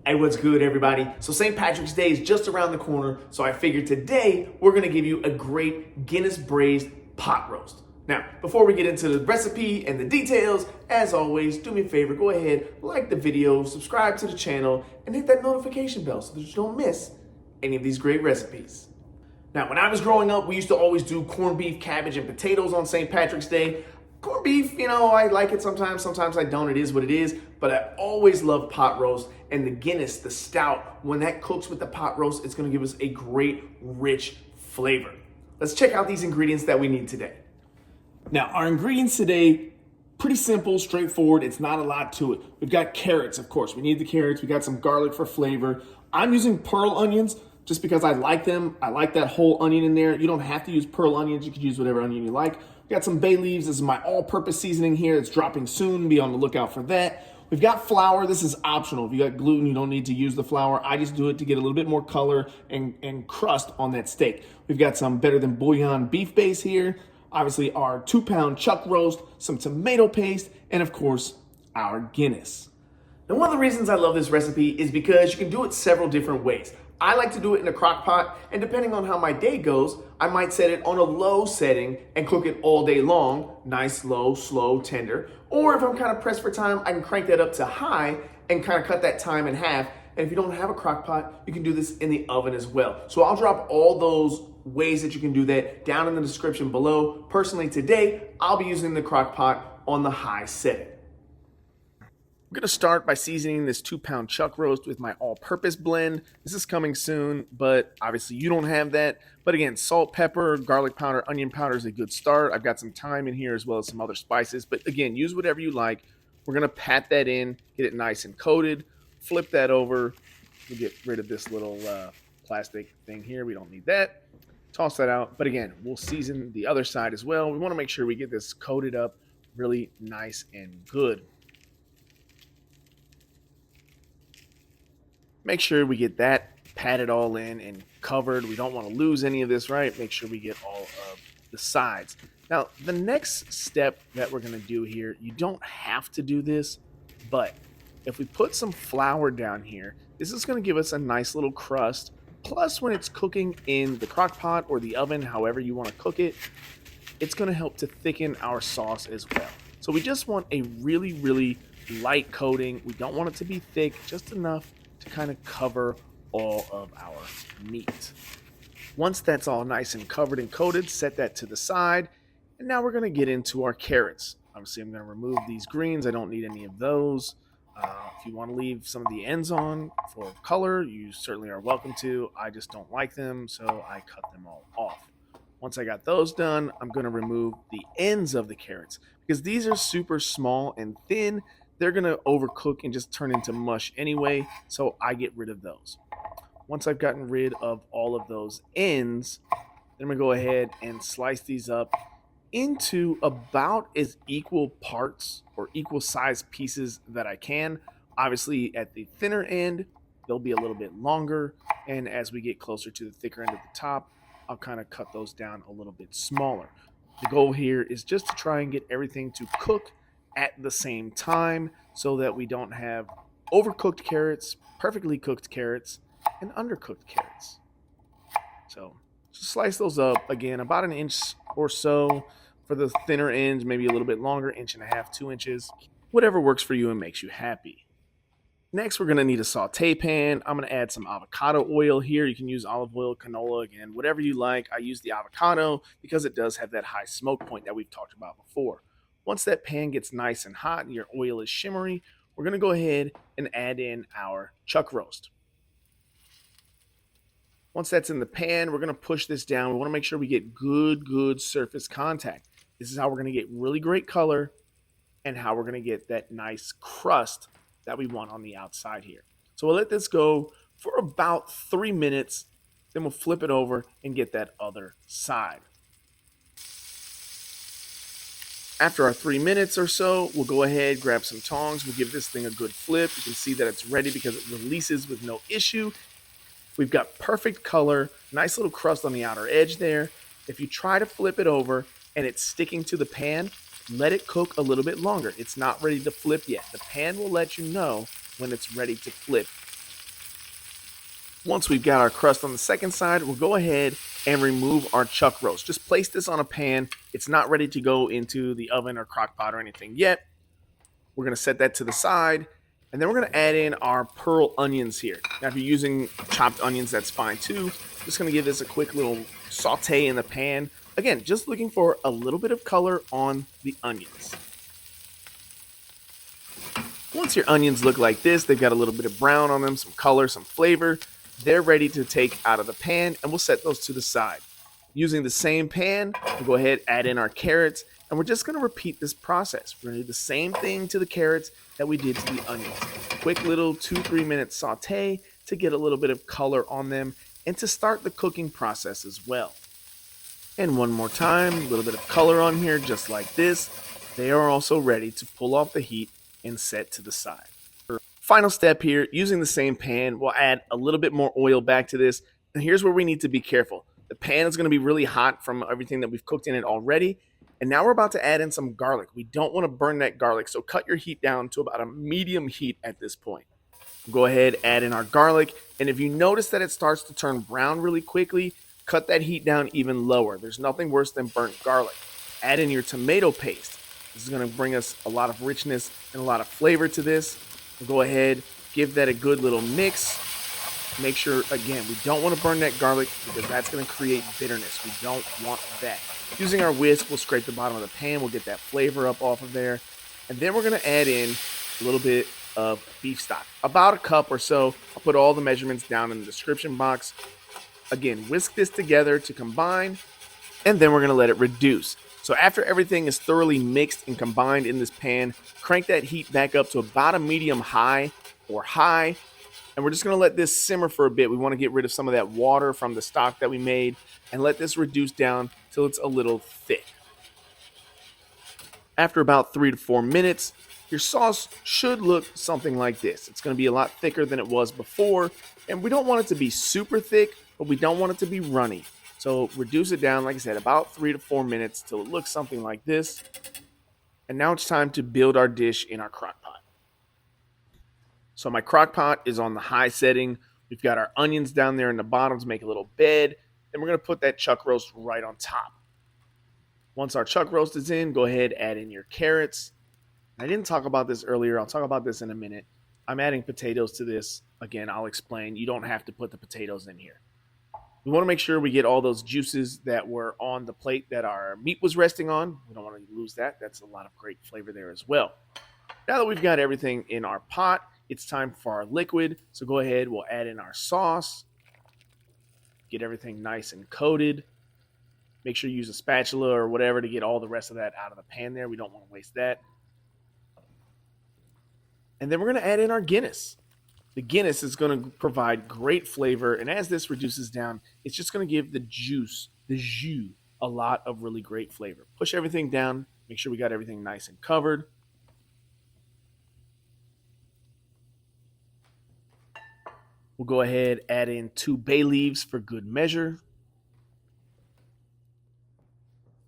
Hey, what's good, everybody? So St. Patrick's Day is just around the corner, so I figured today we're gonna give you a great Guinness Braised pot roast. Now, before we get into the recipe and the details, as always, do me a favor, go ahead, like the video, subscribe to the channel, and hit that notification bell so that you don't miss any of these great recipes. Now, when I was growing up, we used to always do corned beef, cabbage, and potatoes on St. Patrick's Day. Corned beef, I like it sometimes I don't. It is what it is. But I always love pot roast, and the Guinness, the stout, when that cooks with the pot roast, it's gonna give us a great, rich flavor. Let's check out these ingredients that we need today. Now, our ingredients today, pretty simple, straightforward. It's not a lot to it. We've got carrots, of course. We need the carrots. We got some garlic for flavor. I'm using pearl onions just because I like them. I like that whole onion in there. You don't have to use pearl onions. You could use whatever onion you like. We got some bay leaves. This is my all-purpose seasoning here. It's dropping soon. Be on the lookout for that. We've got flour. This is optional. If you got gluten, you don't need to use the flour. I just do it to get a little bit more color and crust on that steak. We've got some Better Than Bouillon beef base here. Obviously, our 2-pound chuck roast, some tomato paste, and of course, our Guinness. Now, one of the reasons I love this recipe is because you can do it several different ways. I like to do it in a crock pot, and depending on how my day goes, I might set it on a low setting and cook it all day long, nice, low, slow, tender. Or if I'm kind of pressed for time, I can crank that up to high and kind of cut that time in half. And if you don't have a crock pot, you can do this in the oven as well. So I'll drop all those ways that you can do that down in the description below. Personally, today, I'll be using the crock pot on the high setting. I'm gonna start by seasoning this 2-pound chuck roast with my all-purpose blend. This is coming soon, but obviously you don't have that. But again, salt, pepper, garlic powder, onion powder is a good start. I've got some thyme in here as well as some other spices. But again, use whatever you like. We're gonna pat that in, get it nice and coated, flip that over. We'll get rid of this little plastic thing here. We don't need that. Toss that out. But again, we'll season the other side as well. We wanna make sure we get this coated up really nice and good. Make sure we get that patted all in and covered. We don't want to lose any of this, right? Make sure we get all of the sides. Now, the next step that we're going to do here, you don't have to do this, but if we put some flour down here, this is going to give us a nice little crust. Plus, when it's cooking in the crock pot or the oven, however you want to cook it, it's going to help to thicken our sauce as well. So we just want a really, really light coating. We don't want it to be thick, just enough to kind of cover all of our meat. Once that's all nice and covered and coated, set that to the side. And now we're going to get into our carrots. Obviously, I'm going to remove these greens. I don't need any of those. If you want to leave some of the ends on for color, you certainly are welcome to. I just don't like them, so I cut them all off. Once I got those done, I'm going to remove the ends of the carrots because these are super small and thin. They're going to overcook and just turn into mush anyway, so I get rid of those. Once I've gotten rid of all of those ends, then I'm going to go ahead and slice these up into about as equal parts or equal size pieces that I can. Obviously, at the thinner end, they'll be a little bit longer, and as we get closer to the thicker end at the top, I'll kind of cut those down a little bit smaller. The goal here is just to try and get everything to cook at the same time so that we don't have overcooked carrots, perfectly cooked carrots, and undercooked carrots. So just slice those up, again, about an inch or so for the thinner ends, maybe a little bit longer, 1.5 inches, 2 inches, whatever works for you and makes you happy. Next, we're gonna need a saute pan. I'm gonna add some avocado oil here. You can use olive oil, canola, again, whatever you like. I use the avocado because it does have that high smoke point that we've talked about before. Once that pan gets nice and hot and your oil is shimmery, we're going to go ahead and add in our chuck roast. Once that's in the pan, we're going to push this down. We want to make sure we get good surface contact. This is how we're going to get really great color and how we're going to get that nice crust that we want on the outside here. So we'll let this go for about 3 minutes. Then we'll flip it over and get that other side. After our 3 minutes or so, we'll go ahead, grab some tongs. We'll give this thing a good flip. You can see that it's ready because it releases with no issue. We've got perfect color, nice little crust on the outer edge there. If you try to flip it over and it's sticking to the pan, let it cook a little bit longer. It's not ready to flip yet. The pan will let you know when it's ready to flip. Once we've got our crust on the second side, we'll go ahead and remove our chuck roast. Just place this on a pan. It's not ready to go into the oven or crock pot or anything yet. We're going to set that to the side. And then we're going to add in our pearl onions here. Now, if you're using chopped onions, that's fine too. Just going to give this a quick little saute in the pan. Again, just looking for a little bit of color on the onions. Once your onions look like this, they've got a little bit of brown on them, some color, some flavor. They're ready to take out of the pan, and we'll set those to the side. Using the same pan, we'll go ahead, add in our carrots, and we're just going to repeat this process. We're going to do the same thing to the carrots that we did to the onions. Quick little 2-3 minute saute to get a little bit of color on them and to start the cooking process as well. And one more time, a little bit of color on here just like this. They are also ready to pull off the heat and set to the side. Final step here, using the same pan, we'll add a little bit more oil back to this. And here's where we need to be careful. The pan is going to be really hot from everything that we've cooked in it already. And now we're about to add in some garlic. We don't want to burn that garlic, so cut your heat down to about a medium heat at this point. Go ahead, add in our garlic. And if you notice that it starts to turn brown really quickly, cut that heat down even lower. There's nothing worse than burnt garlic. Add in your tomato paste. This is going to bring us a lot of richness and a lot of flavor to this. We'll go ahead, give that a good little mix. Make sure, again, we don't want to burn that garlic because that's going to create bitterness. We don't want that. Using our whisk, we'll scrape the bottom of the pan. We'll get that flavor up off of there. And then we're going to add in a little bit of beef stock, about a cup or so. I'll put all the measurements down in the description box. Again, whisk this together to combine, and then we're going to let it reduce. So after everything is thoroughly mixed and combined in this pan, crank that heat back up to about a medium high or high. And we're just going to let this simmer for a bit. We want to get rid of some of that water from the stock that we made and let this reduce down till it's a little thick. After about 3 to 4 minutes, your sauce should look something like this. It's going to be a lot thicker than it was before. And we don't want it to be super thick, but we don't want it to be runny. So reduce it down, like I said, about 3 to 4 minutes till it looks something like this. And now it's time to build our dish in our crock pot. So my crock pot is on the high setting. We've got our onions down there in the bottom to make a little bed. Then we're going to put that chuck roast right on top. Once our chuck roast is in, go ahead, add in your carrots. I didn't talk about this earlier. I'll talk about this in a minute. I'm adding potatoes to this. Again, I'll explain. You don't have to put the potatoes in here. We want to make sure we get all those juices that were on the plate that our meat was resting on. We don't want to lose that. That's a lot of great flavor there as well. Now that we've got everything in our pot, it's time for our liquid. So go ahead, we'll add in our sauce. Get everything nice and coated. Make sure you use a spatula or whatever to get all the rest of that out of the pan there. We don't want to waste that. And then we're going to add in our Guinness. The Guinness is going to provide great flavor, and as this reduces down, it's just going to give the jus, a lot of really great flavor. Push everything down, make sure we got everything nice and covered. We'll go ahead, add in 2 bay leaves for good measure.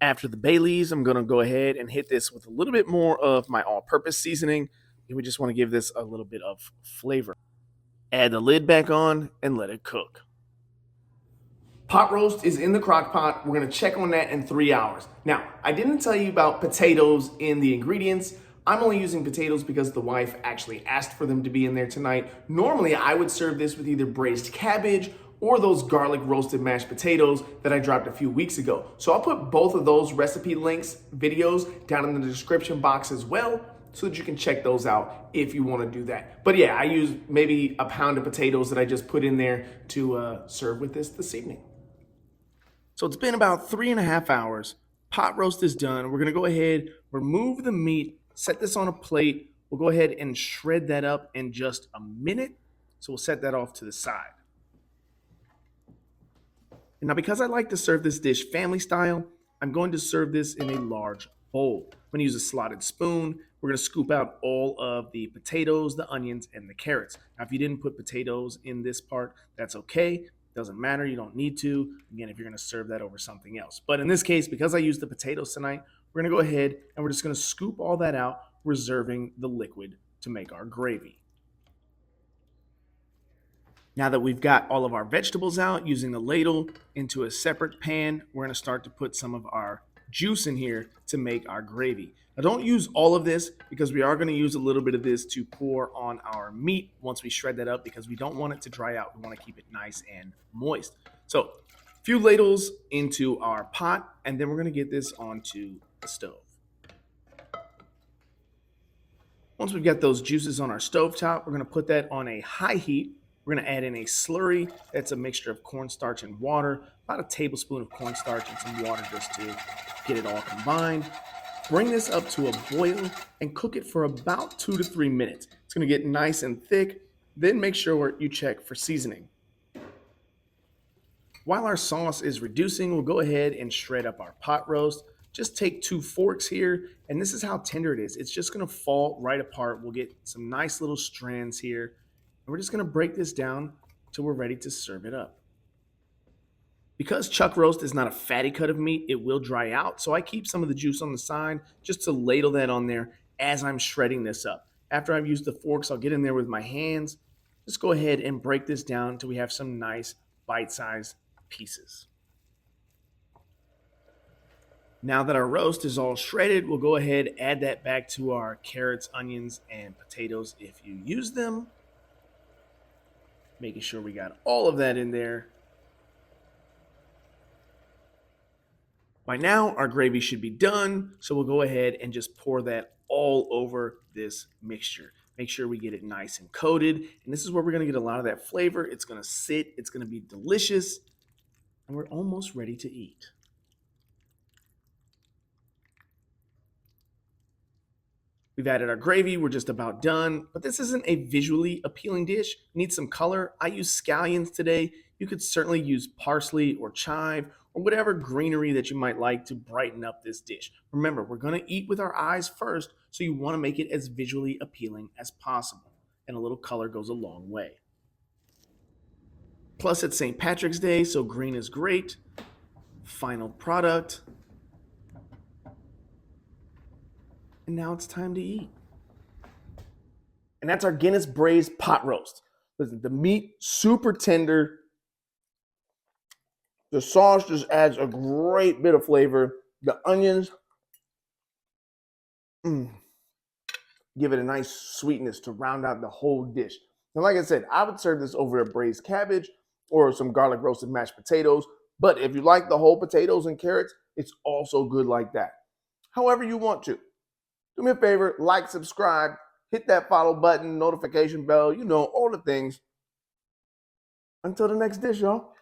After the bay leaves, I'm going to go ahead and hit this with a little bit more of my all-purpose seasoning. And we just want to give this a little bit of flavor. Add the lid back on and let it cook. Pot roast is in the crock pot. We're going to check on that in 3 hours. Now, I didn't tell you about potatoes in the ingredients. I'm only using potatoes because the wife actually asked for them to be in there tonight. Normally, I would serve this with either braised cabbage or those garlic roasted mashed potatoes that I dropped a few weeks ago. So I'll put both of those recipe links, videos down in the description box as well, so that you can check those out if you want to do that. But yeah, I use maybe a pound of potatoes that I just put in there to serve with this evening. So it's been about 3.5 hours. Pot roast is done. We're going to go ahead, remove the meat, set this on a plate. We'll go ahead and shred that up in just a minute. So we'll set that off to the side. And now, because I like to serve this dish family style, I'm going to serve this in a large bowl. I'm going to use a slotted spoon. We're going to scoop out all of the potatoes, the onions, and the carrots. Now, if you didn't put potatoes in this part, that's okay. Doesn't matter. You don't need to. Again, if you're going to serve that over something else. But in this case, because I used the potatoes tonight, we're going to go ahead and we're just going to scoop all that out, reserving the liquid to make our gravy. Now that we've got all of our vegetables out, using the ladle into a separate pan, we're going to start to put some of our juice in here to make our gravy. Now don't use all of this because we are going to use a little bit of this to pour on our meat once we shred that up because we don't want it to dry out. We want to keep it nice and moist. So a few ladles into our pot, and then we're going to get this onto the stove. Once we've got those juices on our stovetop, we're going to put that on a high heat. We're going to add in a slurry. That's a mixture of cornstarch and water, about a tablespoon of cornstarch and some water just to get it all combined. Bring this up to a boil and cook it for about 2 to 3 minutes. It's going to get nice and thick. Then make sure you check for seasoning. While our sauce is reducing, we'll go ahead and shred up our pot roast. Just take 2 forks here, and this is how tender it is. It's just going to fall right apart. We'll get some nice little strands here, and we're just going to break this down till we're ready to serve it up. Because chuck roast is not a fatty cut of meat, it will dry out, so I keep some of the juice on the side just to ladle that on there as I'm shredding this up. After I've used the forks, I'll get in there with my hands. Just go ahead and break this down until we have some nice bite-sized pieces. Now that our roast is all shredded, we'll go ahead and add that back to our carrots, onions, and potatoes if you use them. Making sure we got all of that in there. By now, our gravy should be done, so we'll go ahead and just pour that all over this mixture. Make sure we get it nice and coated, and this is where we're going to get a lot of that flavor. It's going to sit, it's going to be delicious, and we're almost ready to eat. We've added our gravy, we're just about done, but this isn't a visually appealing dish. You need some color. I use scallions today. You could certainly use parsley or chive or whatever greenery that you might like to brighten up this dish. Remember, we're gonna eat with our eyes first, so you wanna make it as visually appealing as possible, and a little color goes a long way. Plus, it's St. Patrick's Day, so green is great. Final product. And now it's time to eat. And that's our Guinness Braised pot roast. Listen, the meat, super tender. The sauce just adds a great bit of flavor. The onions, give it a nice sweetness to round out the whole dish. And like I said, I would serve this over a braised cabbage or some garlic roasted mashed potatoes. But if you like the whole potatoes and carrots, it's also good like that. However you want to. Do me a favor, like, subscribe, hit that follow button, notification bell, all the things. Until the next dish, y'all.